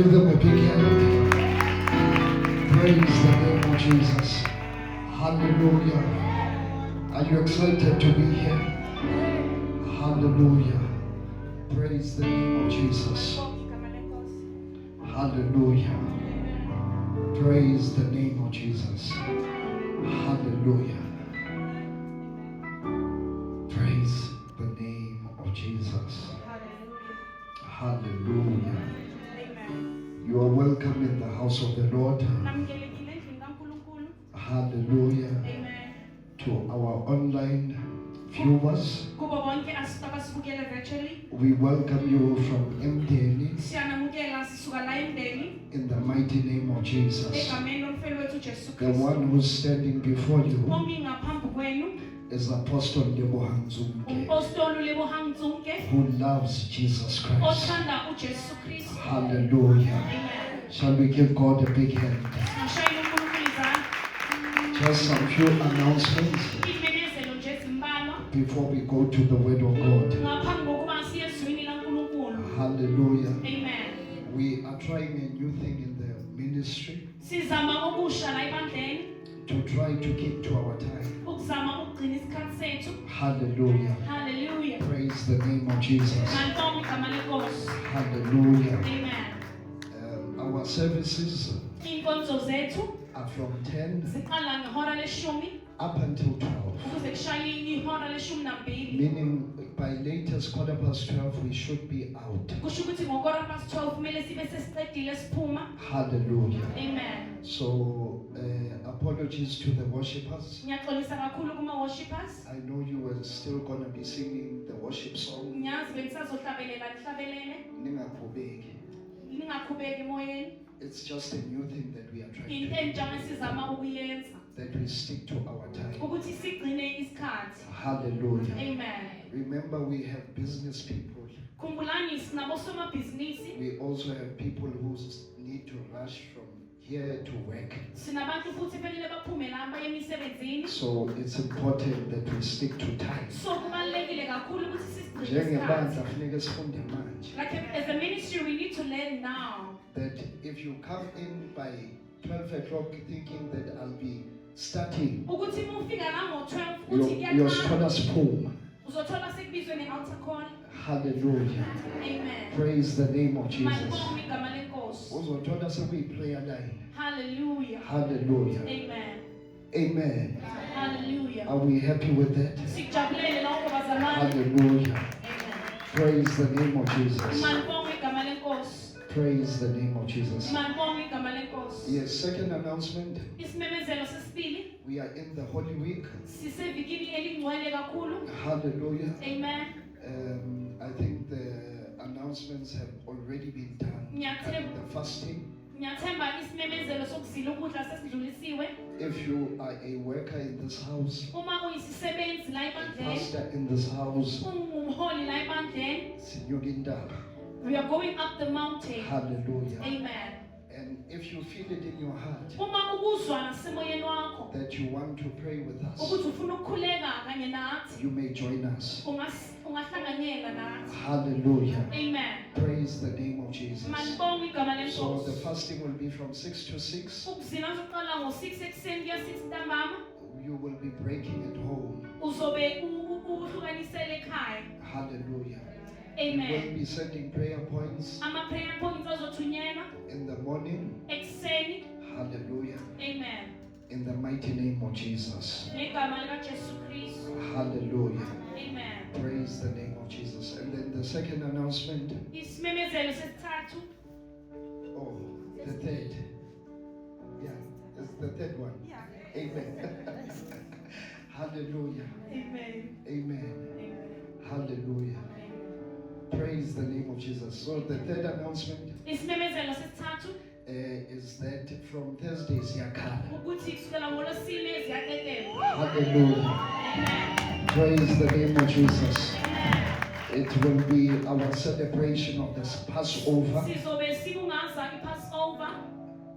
Give them a big hand. Praise the name of Jesus. Hallelujah. Are you excited to be here? Hallelujah. Praise the name of Jesus. Hallelujah. Praise the name of Jesus. Hallelujah. Praise the name of Jesus. Hallelujah. You are welcome in the house of the Lord. Hallelujah. Amen. To our online viewers, we welcome you from Mdeni in the mighty name of Jesus. The one who's standing before you is Apostle Lebohang Zunke, who loves Jesus Christ. Hallelujah. Shall we give God a big hand? Just some few announcements before we go to the word of God. Hallelujah. Amen. We are trying a new thing in the ministry to try to keep to our time. Hallelujah. Hallelujah. Praise the name of Jesus. Hallelujah. Amen. Our services are from 10 up until 12. Meaning by latest 12:15 we should be out. Hallelujah. Amen. So apologies to the worshippers. I know you were still going to be singing the worship song. It's just a new thing that we are trying to do, that we stick to our time. Hallelujah. Amen. Remember, we have business people. We also have people who need to rush from here to work. So it's important that we stick to time. Like as a ministry, we need to learn now that if you come in by 12 o'clock thinking that I'll be starting, you're spoon. Hallelujah. Amen. Praise the name of Jesus. Hallelujah. Hallelujah. Amen. Amen. Hallelujah. Are we happy with that? Hallelujah. Amen. Praise the name of Jesus. Praise the name of Jesus. Yes, second announcement. We are in the Holy Week. Hallelujah. Amen. I think the announcements have already been done. The fasting. If you are a worker in this house, a pastor in this house, we are going up the mountain. Hallelujah. Amen. And if you feel it in your heart that you want to pray with us, you may join us. Hallelujah. Amen. Praise the name of Jesus. So the fasting will be from 6 to 6. You will be breaking at home. Hallelujah. Amen. We will be sending prayer points in the morning. Hallelujah. Amen. In the mighty name of Jesus. Hallelujah. Amen. Praise the name of Jesus. And then the second announcement. Oh, the third. Yeah, it's the third one. Yeah. Amen. Hallelujah. Amen. Amen. Amen. Hallelujah. Praise the name of Jesus. So the third announcement is that from Thursdays, hallelujah. Praise the name of Jesus. It will be our celebration of this Passover.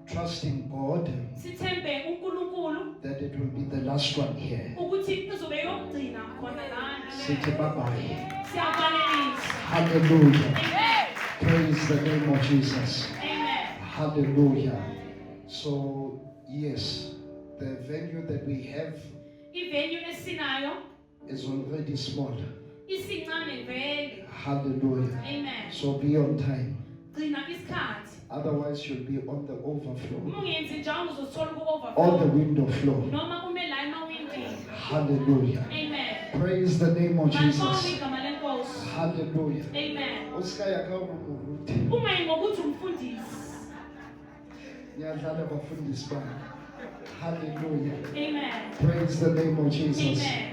Trusting God that it will be the last one here. Say bye-bye. Hallelujah. Praise the name of Jesus. Amen. Hallelujah. So, yes, the venue that we have Ivenue esinayo is already small. isincane vele. Hallelujah. Amen. So be on time. Gcina isikhathi. Otherwise, you'll be on the overflow, Uma ungenzi njalo uzothola on the ku-overflow. window flow. Noma ume la emawindini. Hallelujah. Amen. Praise the name of Mangibonge Jesus. igama lenkosi. Hallelujah. Amen. Usikaya kawukuthi Uma ngokuthi umfundisi. ngiyadlala abafundisi bami. Hallelujah. Amen. Praise the name of Jesus. Amen.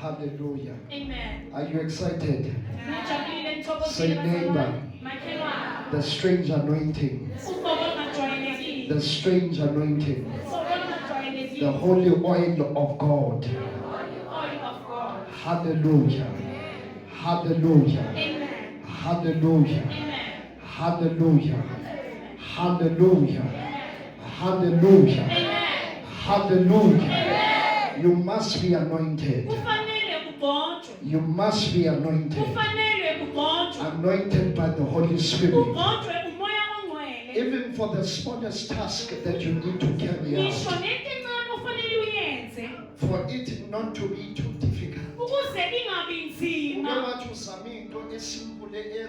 Hallelujah. Amen. Are you excited? Ngijabulile Say ngithokozile neighbor. bazalwane. Makhelwane. The strange anointing. Ugogo ongajwayelekile. The strange anointing. Ugogo ongajwayelekile. The holy oil of God. The oil of God. Hallelujah. Hallelujah. Amen. Hallelujah. Amen. Hallelujah. Hallelujah. Hallelujah. Amen. Hallelujah. Amen. You must be anointed. Kufanele kugotshwe. You must be anointed. Kufanele kugotshwe. Anointed by the Holy Spirit. Kugotshwe umoya ongcwele. Even for the smallest task that you need to carry Ngisho out. nento encane ofanele uyenze For it not to be too difficult. ukuze ingabi nzima. Ungawathi uzama into esimple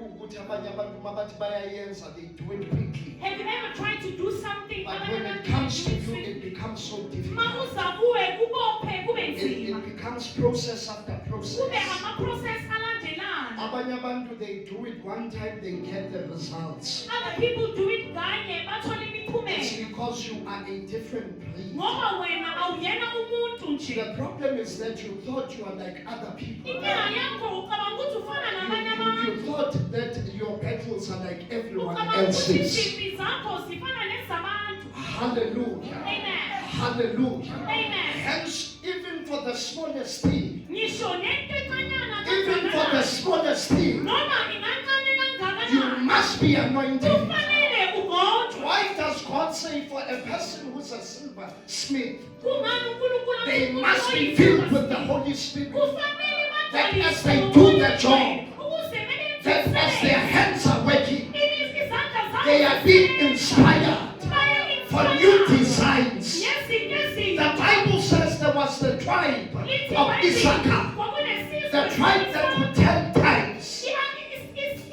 ukuthi abanye abantu mabathi bayayenza, they do it quickly. Have you ever tried to do something? But when it comes to you, it becomes so difficult. Makuza kuwe kubophe kube nzima. It becomes process after process. Kube ama-process alandelana. Abanye abantu, they do it one time, they get the results. Other people do it kanye bathole It's imiphumela. because you are a different breed. Ngoba wena awuyena umuntu nje. The problem is that you thought you are like other people. Inkinga yakho ucabanga ukuthi ufana nabanye abantu. You thought that your battles are like everyone Ucabanga ukuthi else's. izimpi zakho zifana nezabantu. Hallelujah. Amen. Hallelujah. Amen. Hence, even for the smallest thing, Ngisho nento encanyana even for the kangakanani. smallest thing, Noma ingancane you kangakanani. must be anointed. Kufanele ugotshwe. Why does God say for a person who's a silversmith, Kungani uNkulunkulu they athi must be umuntu filled with the oyisipho. Holy Spirit? Kufanele That bagcwaliswe as they do their nguMoya job, ukuze benze that as umsebenzi. their hands are working, Izandla zabo they are being inspired baye for inspire. new designs. Ngezinto ezintsha. The Bible says there was the tribe Lithi of iBhayibheli, Issachar, kwakunesizwe the tribe that could tell times,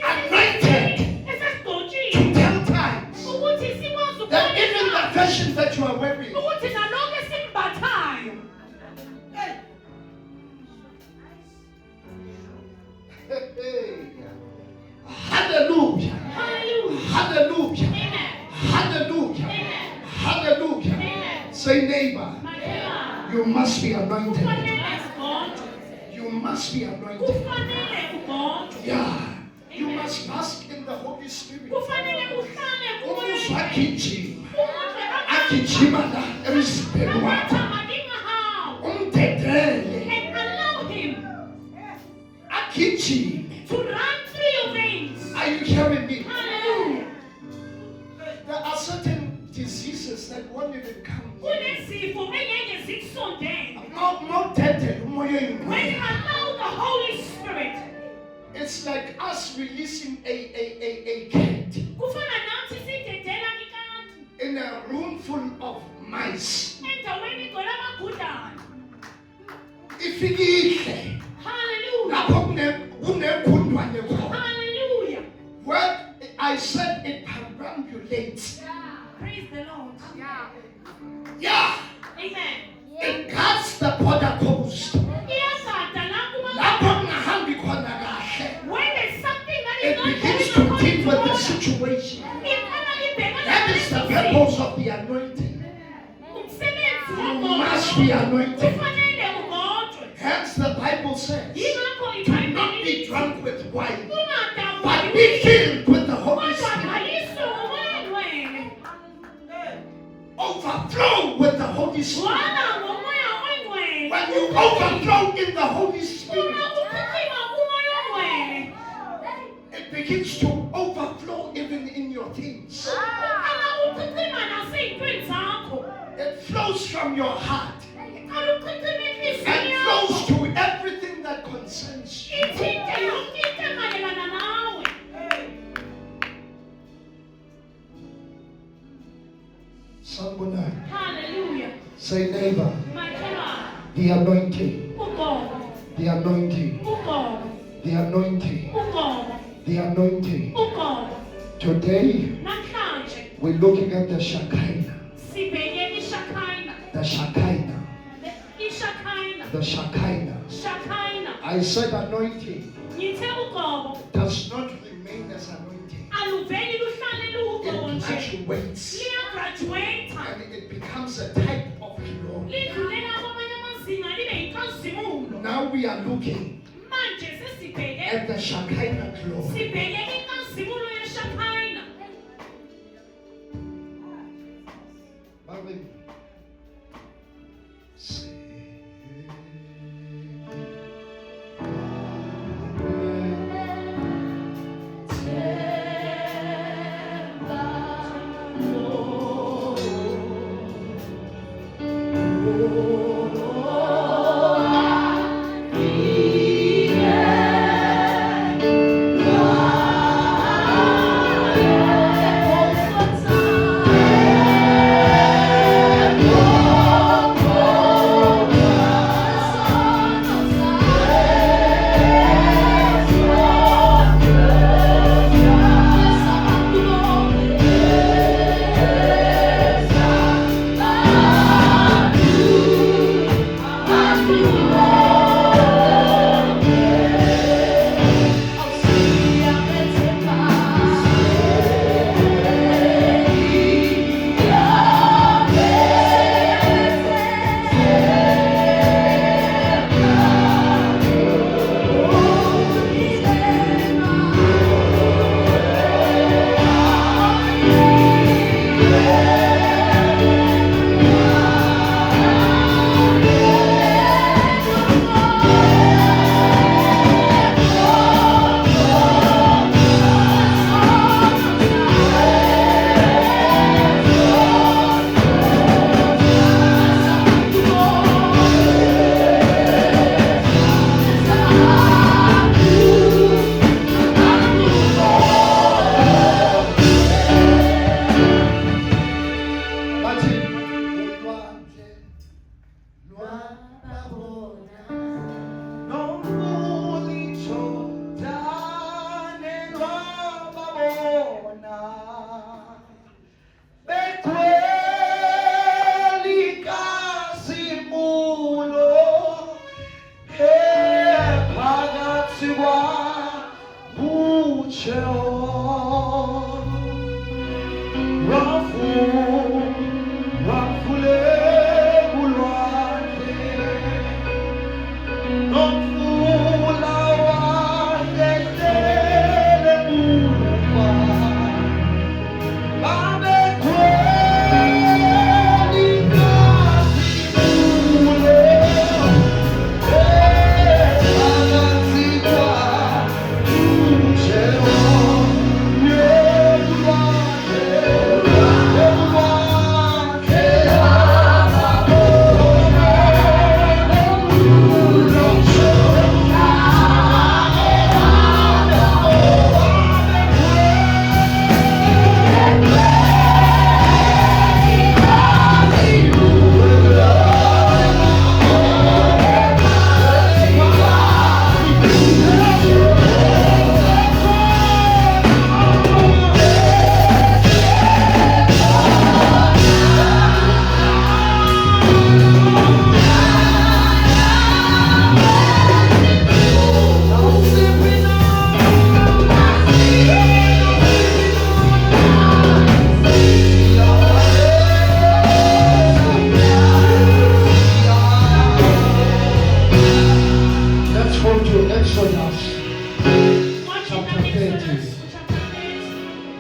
anointed to tell times, ukuthi sikwazi that even the ukubona fashion that you are wearing, ukuthi nalokho esimbathayo. hallelujah, Hallelujah. hallelujah, Amen. hallelujah, Amen. hallelujah. Amen. Say, neighbor, Makhelwane. you must be anointed. Kufanele ugotshwe. You must be anointed. Kufanele ugotshwe. Yeah, you must bask in the Holy Spirit. Kufanele uhlale kumoya. Umuzwa agijima, Ukuze agijima la emzimbeni wakho, How. umdedele, And allow him agijime. to run through your veins. Are you hearing me? Hallelujah. There are certain diseases that won't even come near. Kunezifo engeke zikusondele. Mawudedele umoya When you oyingcwele. allow the Holy Spirit, It's like us releasing a cat kufana nathi sidedela ikanti in a room full of mice. endaweni igcwele amagundane. Ifikile Hallelujah. lapho kunegundwane khona. Hallelujah. Well, I said it perambulates. Praise the Lord. Yeah, Amen. it guards the border coast. Iyagada lapho Lapho kungahambi khona kahle, when there's something that it is not begins going to deal with the according to situation. order, iqala ibhekana That is the nalesi purpose of the anointing. umsebenzi You wakho. must be anointed. Kufanele ugotshwe. Hence the Bible says, Yingakho do not iBhayibheli be drunk with wine, ungadabuli, but be filled with the Holy kodwa Spirit. gcwaliswe ngumoya ongcwele. Overflow with the Holy Spirit. Gcwala ngomoya ongcwele. When you overflow in the Holy Spirit, Uma uqhaqhiba kumoya ongcwele, it begins to overflow even in your things. uqala uqhaqhiba nasey'ntweni zakho. It flows from your heart Uqala uqhaqhiba enhliziyweni and yakho. flows to everything that concerns you. Ithinte yonke into emayelana nawe. Sanibonani. Hallelujah. Say neighbor, Makhelwane. the anointing, Ugogo. the anointing, Ugogo. the anointing, Ugogo. the anointing. Ugogo. Today, Namhlanje we're looking at the Shekinah, sibheke iShekinah. the Shekinah, iShekinah. the Shekinah. Shekinah. I said anointing Ngithe ugogo does not remain as anointing. aluveli luhlale lugogo It nje. graduates Liyagraduate. and it becomes a type of glory. Lidlulela kwamanye amazinga libe yinkazimulo. Now we are looking Manje sesibheke at the Shekinah glory. sibheke inkazimulo yeShekinah. Marvin, say,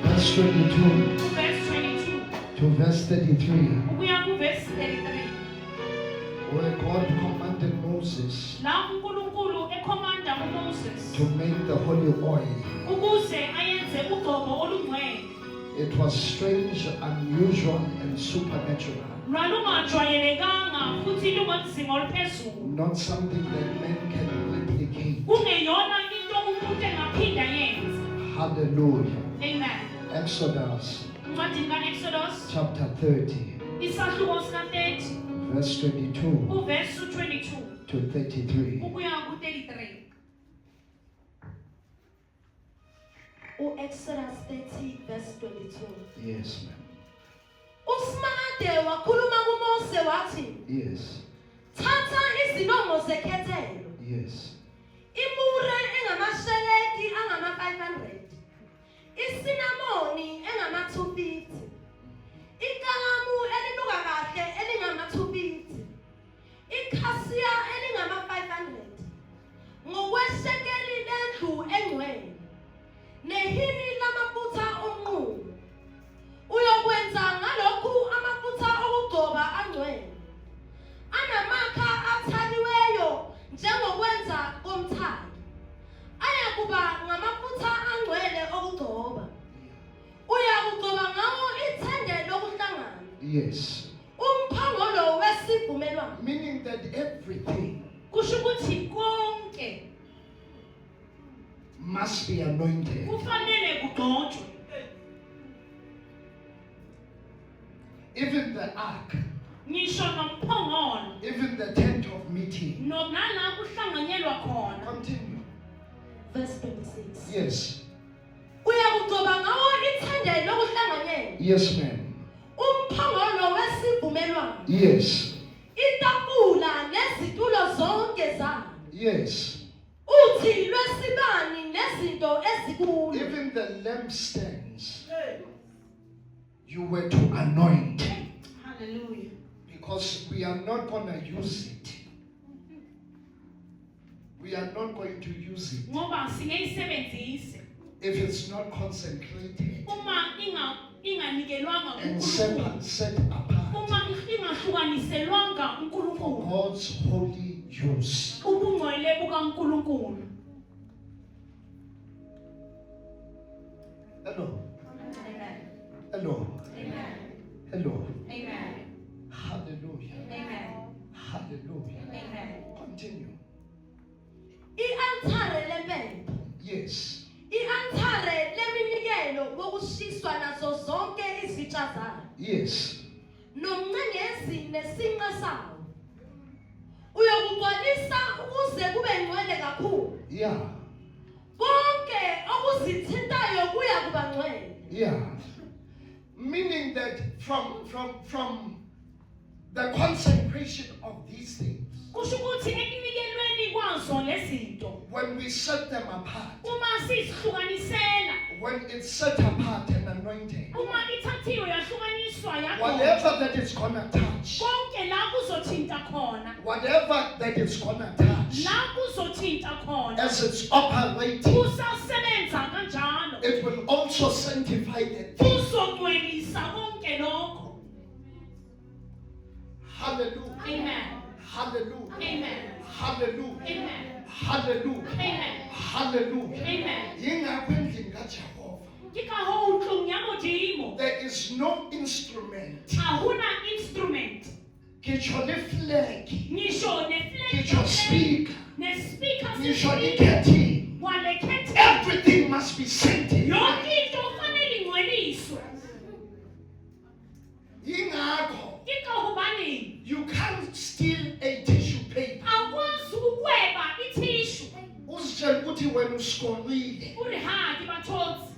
verse 22 to verse 33, where God commanded Moses to make the holy oil. It was strange, unusual, and supernatural. Not something that man can replicate. Hallelujah. Amen. Exodus chapter 30. Isahluko sika-30 verse 22 uverse 22 to 33. ukuya ku-33. U-Exodus 30 verse 22. Yes, ma'am. uSmade wakhuluma kuMose wathi, Yes, thatha izinongo zekhethelo, yes, imure engamasheleki angama-500, isinamoni engama-250, ikalamu elinuka kahle elingama-250, ikhasiya elingama-500, ngokweshekeli lendlu engcwele, nehini lamafutha omqulu. Uyokwenza ngalokhu amafutha okugcoba angcwele, anamakha athaliweyo njengokwenza komthali, ayakuba ngamafutha angcwele okugcoba. Uyakugcoba ngawo ithende lokuhlangana, yes. umphongolo wesivumelwano. Meaning that everything Kusho ukuthi konke must be anointed. kufanele kugcotshwe. Even the ark, Ngisho nomphongolo even the tent of meeting. nala kuhlanganyelwa khona. Continue. Verse 26. Yes, Uyakugcoba ngawo ithende lokuhlanganyela, yes, ma'am. umphongolo wesivumelwano, Yes, itafula nezitulo zonke zalo, yes. uthi lwesibani nezinto ezikulo. Even the lampstands, you were to anoint, Hallelujah. because we are not going to use it. We are not going to use it Ngoba singeyisebenzise if it's not consecrated uma inganikelwanga and uNkulunkulu. set apart Uma ingahlukaniselwanga for uNkulunkulu. God's holy use. Ubungcwele bukaNkulunkulu. Hello, Amen. hello, Amen. hello. Amen. Hallelujah, Amen. hallelujah. Amen. Continue. I-altare lempempe, Yes, i-altare leminikelo wokushiswa nazo zonke izitsha zayo, yes, nomncengezi nesinqe sawo, uyokugcwalisa ukuze kube ngcwele kakhulu. yeah, Konke okuzithintayo kuya kuba ngcwele. yeah. Meaning that from the consecration of these things, Kusho ukuthi ekunikelweni kwazo lezinto when we set them apart, uma sisihlukanisela, when it's set apart and anointed, uma ithathiwe yahlukaniswa yagcotshwa, whatever that it's gonna touch, konke la kuzothinta khona, whatever that it's gonna touch, la kuzothinta khona, as it's operating, kusasebenza kanjalo, it will also sanctify the thing. kuzongcwelisa konke lokho. Hallelujah, Amen. hallelujah, Amen. hallelujah, Amen. hallelujah, Amen. hallelujah. Amen. Yingakho endlini kaJehova, Ke ka hoo ntlong ya Modimo, there is no instrument. ha hona instrument, Ngitsho le flag, ngisho ne-flag ngitsho yakhe, speaker, ne-speaker ngitsho sesibili, ikhethi. walekhethi, Everything must be sanctified. yonke into kufanele ingcweliswe. Yingakho Ke ka hobaneng you can't steal a tissue paper. awukwazi ukweba ithishu Uzitshela ukuthi wena uskorile. uri ha ke bathotsi.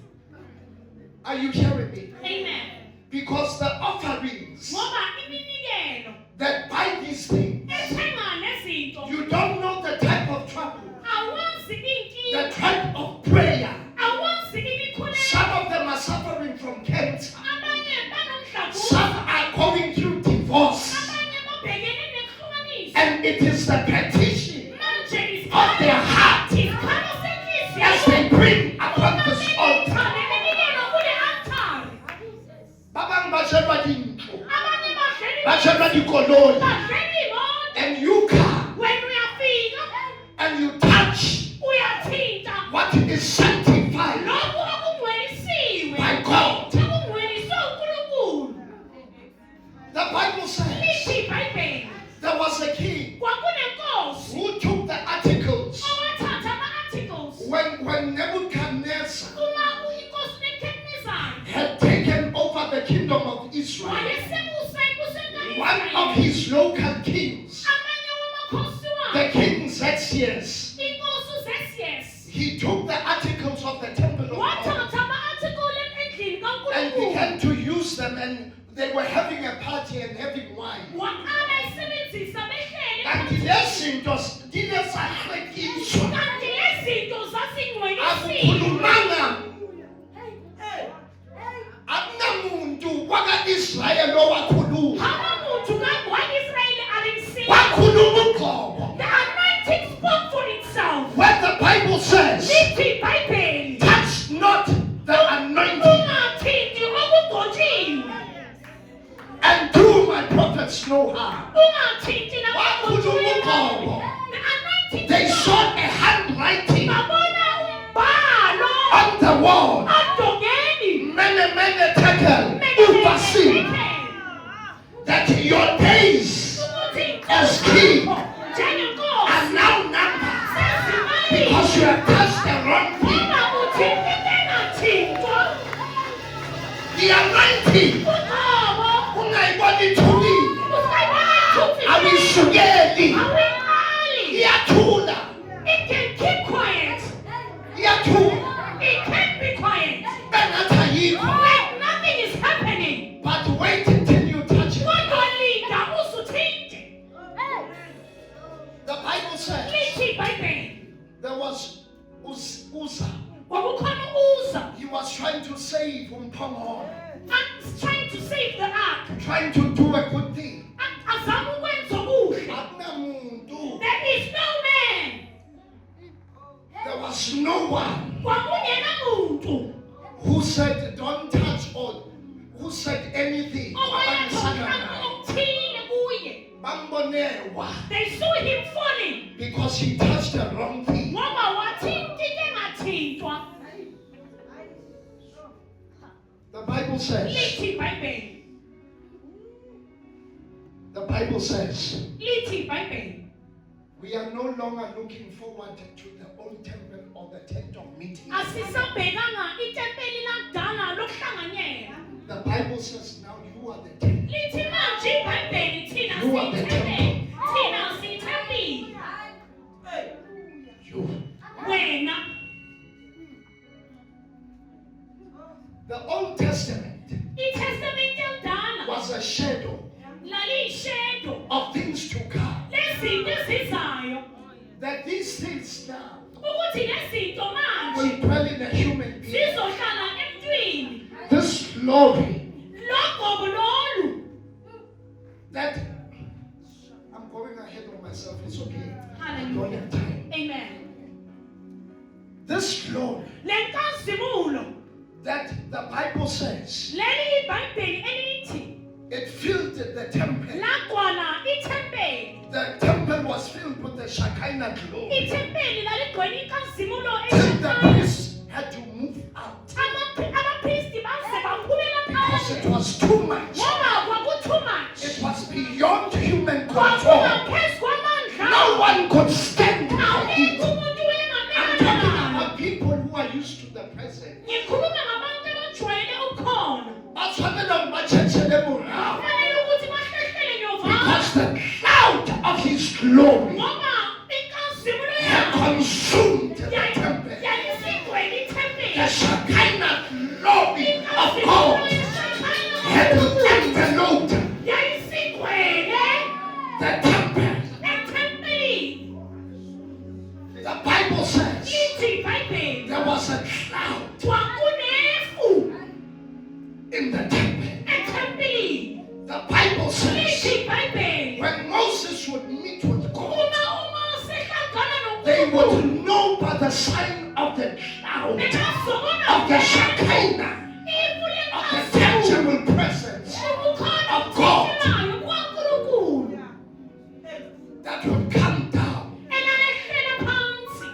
Are you hearing me? Amen. Because the offerings Ngoba iminikelo that buy these things, ethenga lezinto, you don't know the type of trouble, awazi the inkinga, type of prayer. awazi imikhuleko. Some of them are suffering from cancer. Abanye banomdlavuza, Some are going through divorce. abanye babhekene nekuhlukaniswa. And it is the petition Manje of their heart isikhalo senhliziyo as they bring upon this altar. neminikelo kule altare. Babang bashelwa dintlo, Abanye badleli bashelwa dikoloi, badleli imoto. and you come Wena uyafika, and you touch uyathinta what is sanctified lokhu okungcwelisiwe, by God. okungcweliswe uNkulunkulu. The Bible says Lithi iBhayibheli, there was a king kwakunenkosi who took the articles owathatha ama-articles when Nebuchadnezzar uma inkosi Nebukadnezar had taken over the kingdom of Israel. wayesebusa one of his local kings, amanye wamakhosi the wakhe king Xerxes, inkosi uZexes he took the articles of the temple of God wathatha ama-article endlini and kaNkulunkulu began to use them, and they were having a party and having wine. waqala ayisebenzisa behlele Kanti lezinto zinesahlekiswa, kanti lezi zinto zasingcwelisiwe akukhulumanga, akunamuntu waka-Israyeli owakhuluma, amamuntu kakwa-Israyeli alimsiza wakhuluma uqobo. the anointing spoke for itself When the Bible says, lithi ibhayibheli touch not the anointing, ungathinti okugcotshiwe and do my prophets no harm. ungathinti Wakhuluma uqobo. the anointing They spoke. saw a handwriting babona umbhalo on the wall. odongeni Mene tekel ufasi, that your days as king are now numbered because you have touched the wrong thing. The anointing ungayiboni ithulile, awuyisukeli, iyathula, iyathula, engathi ayikho. But wait until you touch it. The Bible says there was Uzzah. He was trying to save Umphongolo, trying to save the ark. trying to do a good thing. Azama ukwenza okuhle. Akunamuntu. There is no man. There was no one Kwakungena muntu. who said don't touch, or who said anything. Owayekhona okuthile kuye. Bambonewa, They saw him falling. because he touched the wrong thing. Ngoba wathinta into engathintwa. The Bible says, Lithi iBhayibheli. the Bible says, Lithi iBhayibheli. we are no longer looking forward to the old temple or the tent of meeting. Asisabhekanga itempeli lakudala lokuhlanganyela. The Bible says now you are the temple. Lithi manje iBhayibheli thina You are the siyithempeli. Thina siyithempeli. You. Wena. The Old Testament ITestament yakudala was a shadow laliyishedo of things to come. lezinto ezizayo. That these things now Ukuthi lezinto manje will dwell in a human being. zizohlala emntwini. This glory Logobo lolu. that I'm going ahead of myself, it's okay. I Hallelujah. don't have time. Amen. This glory Lenkazimulo that the Bible says leli iBhayibheli elithi it filled the temple. lagcwala itempeli. The temple was filled with the Shekinah glory. Itempeli laligcwele inkazimulo Till the encane. priests had to move out Abapristi baze bakhubela because it phakathi. was too much. Ngoba kwaku-too much. It was beyond human control. Kwakungaphezu kwamandla. No one could stand before Awukho it. umuntu I'm talking uyengamelana. about people who are used to the present. Ngikhuluma ngabantu abajwayele ukukhona. Batshwanela hore ba tjhetjhele morao, Kufanele ukuthi bahlehlele nyovane. because the cloud of his glory Ngoba inkazimulo had yakhe consumed the temple. yayisigcwele itempeli. The Shekinah glory of God had enveloped yayisigcwele the temple. etempelini. The Bible says Lithi iBhayibheli there was a cloud kwakunefu in the temple. etempelini. The Bible says Lithi iBhayibheli when Moses would meet with God, uma uMose ehlangana they noNkulunkulu would know by the sign of the cloud, bengazobona of the Shekinah, ifu of the lenkazimulo. tangible presence Ukukhona of God okuthintelayo kukaNkulunkulu that would come down. elalehlela phansi.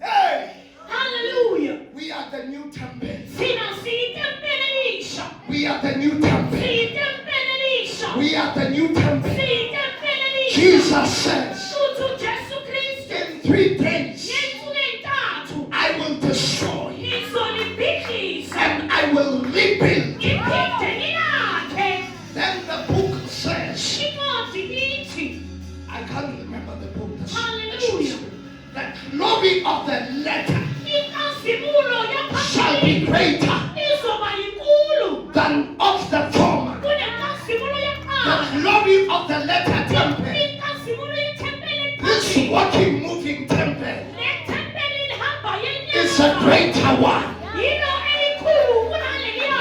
Hey, Hallelujah. we are the new temple. Thina siyitempeli elisha. We are the new temple. Siyitempeli elisha. We are the new temple. Siyitempeli elisha. Jesus says, Uthi uJesu Kristu in 3 days ngensuku ey'ntathu I will destroy ngizolibhidliza and I will rebuild. ngiphinde ngilakhe. Then the book glory of the letter inkazimulo shall be yaphakade greater izoba yinkulu than of the former. kunenkazimulo The yaqala. glory of the letter temple, Inkazimulo yethempeli this walking, moving temple, nethempeli elihamba is a yenyawo greater one. yilo elikhulu kunaleliya.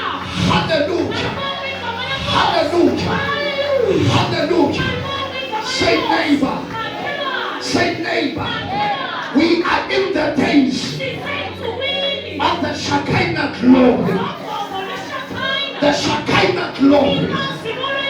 Hallelujah. Ngibonga igama lakho. Hallelujah. Hallelujah. Hallelujah. Ngibonga igama Say lakho. neighbor. Makhelwane. Say neighbor. We are in the days Sisensukwini. of the Shekinah glory. Ngoqobo lweShekinah. The Shekinah glory. Inkazimulo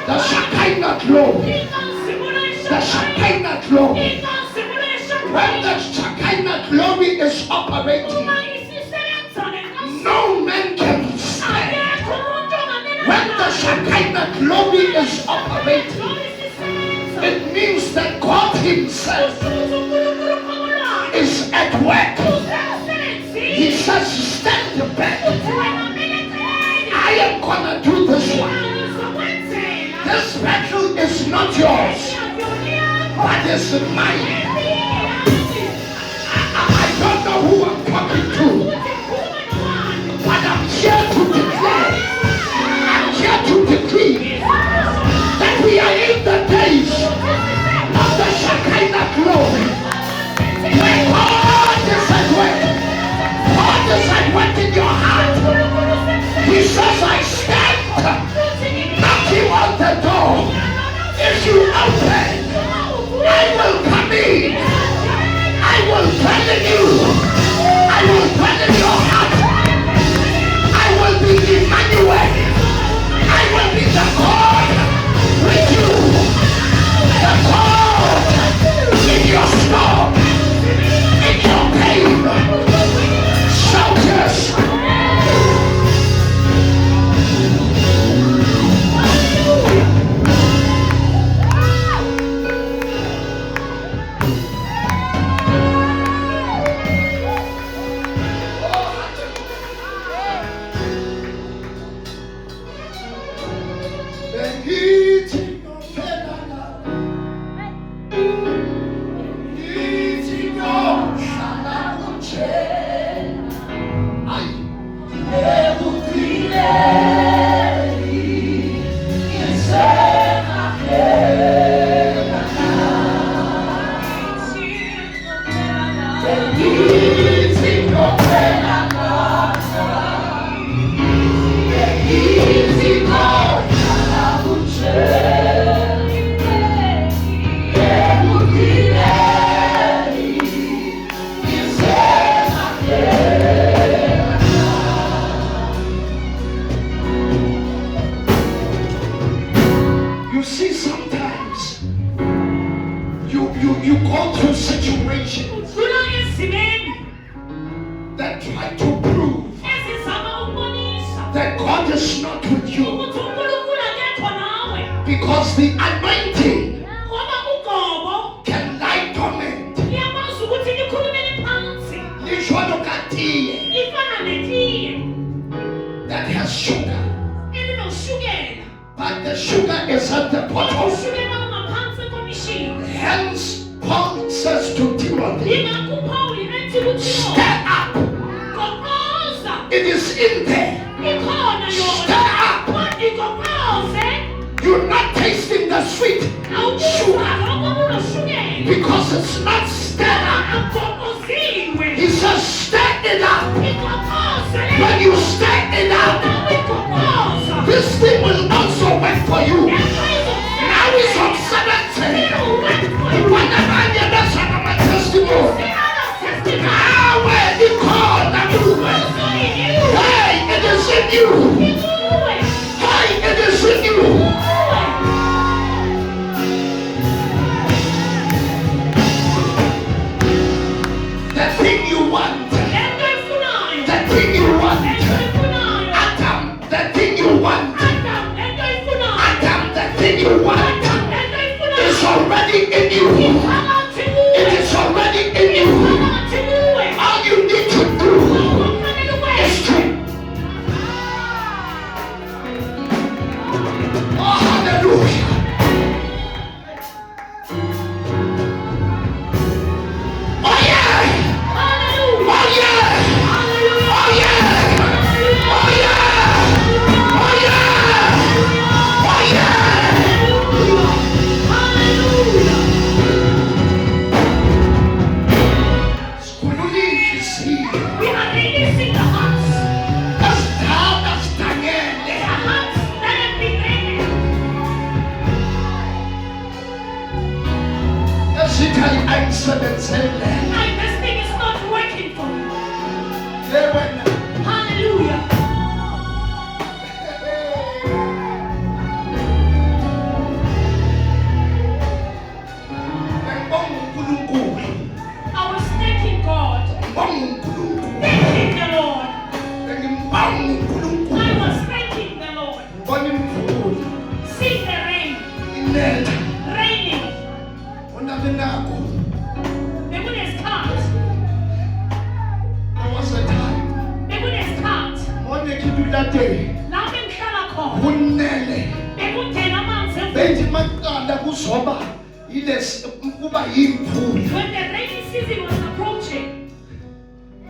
The yeShekinah. Shekinah glory. Inkazimulo The yeShekinah. Shekinah glory. Inkazimulo When the yeShekinah. Shekinah glory is operating, Uma isisebenza lenkazimulo. no man can stand. Akekho umuntu onganena When the naye. Shekinah glory is operating, Glory isisebenza. it means that God Himself Kushukuza uNkulunkulu qhamukayo. is at work. He Usemsebenzini. says, stand back. Uthi wena mina eceleni. I am gonna do this one. Ngizokwenzela. This battle is not yours, Iyona yakho. but it's mine. Eminye I don't know who I'm talking to, uthi khuluma nobani. but I'm here to declare, I'm here to decree that we are in the days of the Shekinah glory. Where God is at work. God is at work in your heart. He says, I stand knocking on the door. If you open, I will come in. I will dwell in you. I will dwell in your heart. I will be Emmanuel. I will be the God with you. The God in your storm, in your pain. Shout yes. You see, sometimes you go through situations Udlula ezimeni that try to prove ezizama ukubonisa that God is not with you, ukuthi uNkulunkulu akekho nawe. because the anointing Ngoba ugobo can lie dormant. liyakwazi ukuthi likhulumele phansi. Lishwa lokatiye Lifana netiye that has sugar, elinoshukela. but the sugar is at the bottom. Ushukela ungaphansi komishini. Hence, Paul says to Timothy, Yingakho uPawuli ethi kuThimothi, stir up. goqoza. It is in there. Ikhona Stir yona. up. Kodwa igoqoze. You're not tasting the sweet Awukuzwa sugar lokho kunoshukela. because it's not stirred up. Akugoqoziwe. He says, stir it up. Igoqoze. When you stir it up, Igoqoza. this thing will also work for you. Now it's on 70. Whenever you listen to my testimony, now where you call the movement, hey, it is in you. Hey, it is in you. The thing you want, the thing you want, Adam, the thing you want, Adam, the thing you want, is already in you. It is already in you. All you need to do is to. Oh, hallelujah. Oh, yeah. ayikusebenzele. This thing is not working for me. Yewena. Hallelujah. Ngibonga uNkulunkulu. I was thanking God, Ngibonga uNkulunkulu. thanking the Lord. Ngibonga uNkulunkulu. I was thanking the Lord. Ngibona imvula See the rain, inetha. raining. Ungabe nakho. They wouldn't start. There was a time. They wouldn't start. Mone kidulate. Lapho engihlala khona, Kunele. bekungena amanzi emvula. Bethi maqala kuzoba kuba yimvula. When the rainy season was approaching,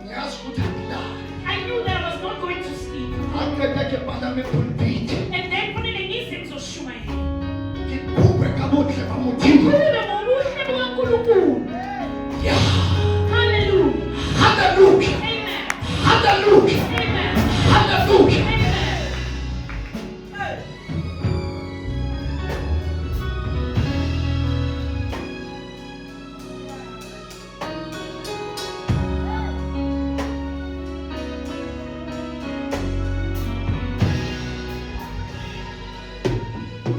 Ngiyazi ukuthi angilali. I knew that I was not going to sleep. Angeke ke palame pulpit. And then kufanele ngize ngizoshumayela. Ngiphume kabuhle bamuthini. Kube ngobuhle bukaNkulunkulu. Yeah. Hallelujah. Hallelujah. Amen. Hallelujah. Amen. Hallelujah. Amen.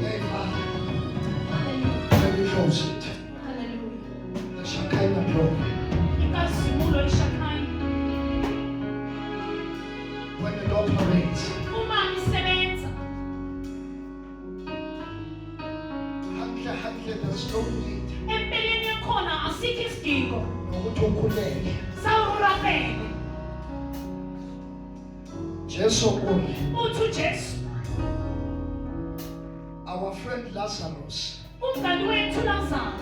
Hey, Father, let me close it. Hallelujah. The Shekinah glory. Inkazimulo ishakhayi. When it operates, Uma isebenza, handle, there's no need. empeleni yakhona asikho isidingo. Nokuthi ukhuleke. Sawurapele. Jesu uthi, Uthi uJesu, our friend Lazarus umngani wethu Lazaro,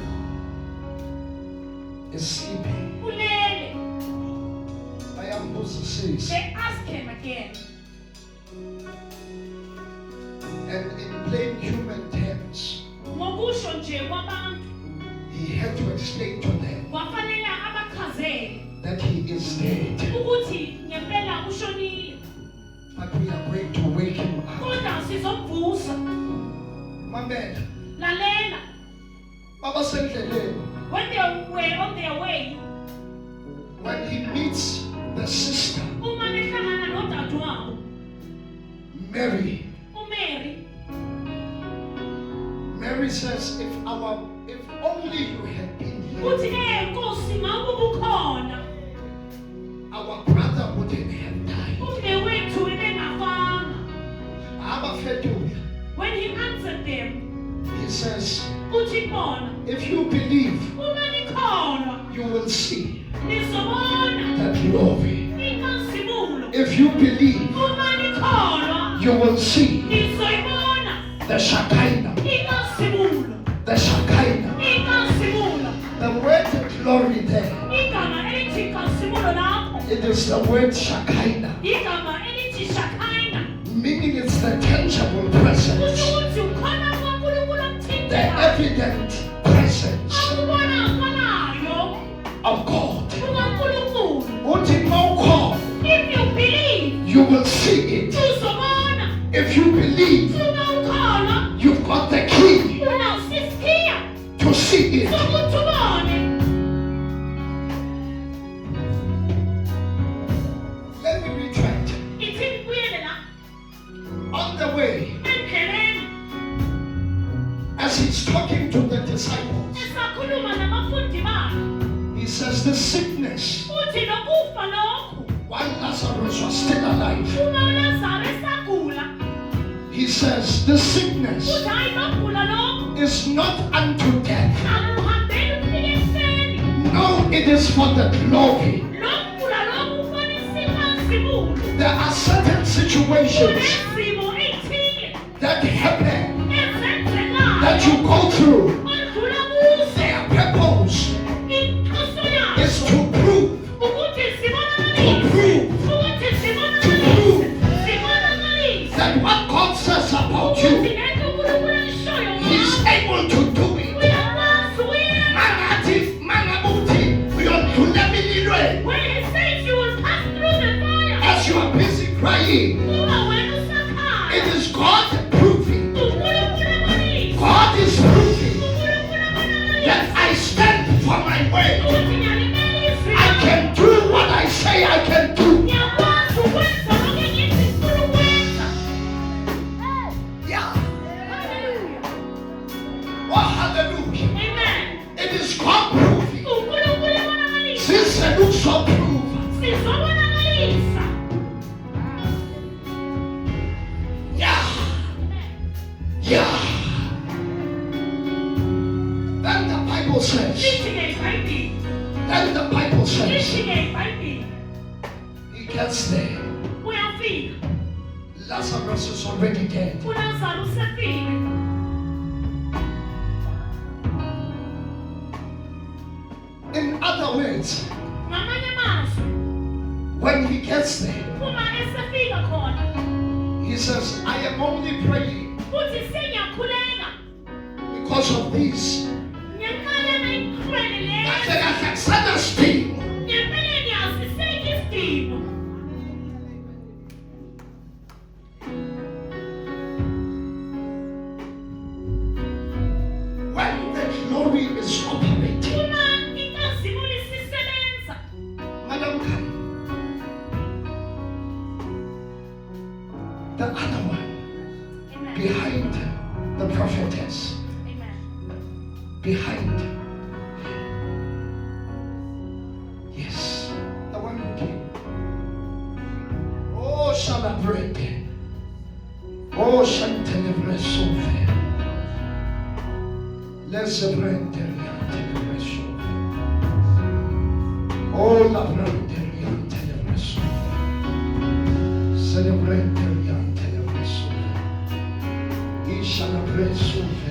is sleeping. ulele. Bayambuzisisa. They asked him again. And in plain human terms, Ngokusho nje kwabantu, he had to explain to them kwafanele abachazele that he is dead. ukuthi ngempela ushonile. But we are going to wake him up. Kodwa sizomvusa. Mamela, Lalela. baba sendleleni. When they were on their way, When he meets the sister, uma behlangana nodadewabo, Mary, uMary, Mary says, if only you had been here, uthi Nkosi ngabe ubukhona, our brother wouldn't have died. umnewethu ebengafanga. Abafethu, When he answered them, he says, uthi bona, if you believe, uma nikhona, you will see nizobona the glory. inkazimulo. If you believe, Uma nikhona, you will see nizoyibona the Shekinah. inkazimulo. The Shekinah. Inkazimulo. The word glory there, Igama elithi inkazimulo lapho, it is the word Shekinah, igama elithi Shakhaina. meaning it's the tangible presence, Kusho ukuthi ukhona kaNkulunkulu the omthintekayo, evident presence akubonakalayo of God. kukaNkulunkulu. Uthi mawukhona, If you believe, you will see it. uzobona. If you believe, Uma ukhona, you've got the key unawusisiya to see it. sokuthi ubone. Let me retract. Ithi ngibuyele la On the way, endleleni, as he's talking to the disciples, esakhuluma nabafundi bakhe, he says the sickness, uthi lokufa lokhu, while Lazarus was still alive, uma uLazaro esagula, he says the sickness uthi hayi lokugula lokhu, is not unto death. akuhambeli ufike ekufeni. No, it is for the glory. Lokugula lokhu kufanisa inkazimulo. There are certain situations Kunezimo ezithile that happen, ezenzekayo that you go through. odlula kuzo. Their purpose Inhloso is yazo to prove, ukuthi to zibonakalise, prove ukuthi zibonakalise, zibonakalise that what God says about ukuthi you, lento uNkulunkulu ayishoyo He's ngawe able to do it. uyakwazi uyenza. Mangathi mangabuthi uyodlula emililweni, When he says you will pass through the fire, as you are busy crying, kuba wena usakhala, it is God proving, uNkulunkulu abalise, God is proving uNkulunkulu abalise that I stand for my word. ukuthi ngiyalimela izwi. I can do what I say I can do. Ngiyakwazi ukwenza lonke ngithi ngifuna ukwenza. Yeah. Hallelujah. Oh, hallelujah. Amen. It is God proving. uNkulunkulu ebonakalisa. Sister looks so prove. Sizobonakalisa. Yeah. Yeah. Then the Bible says. Lithi-ke iBhayibheli. Then the Bible says. Lithi-ke iBhayibheli. He gets there. Uyafika. Lazarus is already dead. uLazaro usefile. In other words, Ngamanye amazwi, when he gets there, uma esefika khona, he says, I am only praying uthi sengiyakhuleka because of this. ngiyaqala ngayikhrwele leyo. Kahle kahle kusana sidingo. Ngempeleni asiseki isidingo. When the glory is operating, Uma inkazimulo isisebenza, Madam Khan, the other one Amen. behind the prophetess, Amen. behind, yes, the one who came. Oh, Shalabrete. Oh, Shantelebressove. Let's Telebresove. Oh, la Telebresove. Celebrate Telebresove. Ishalabressove.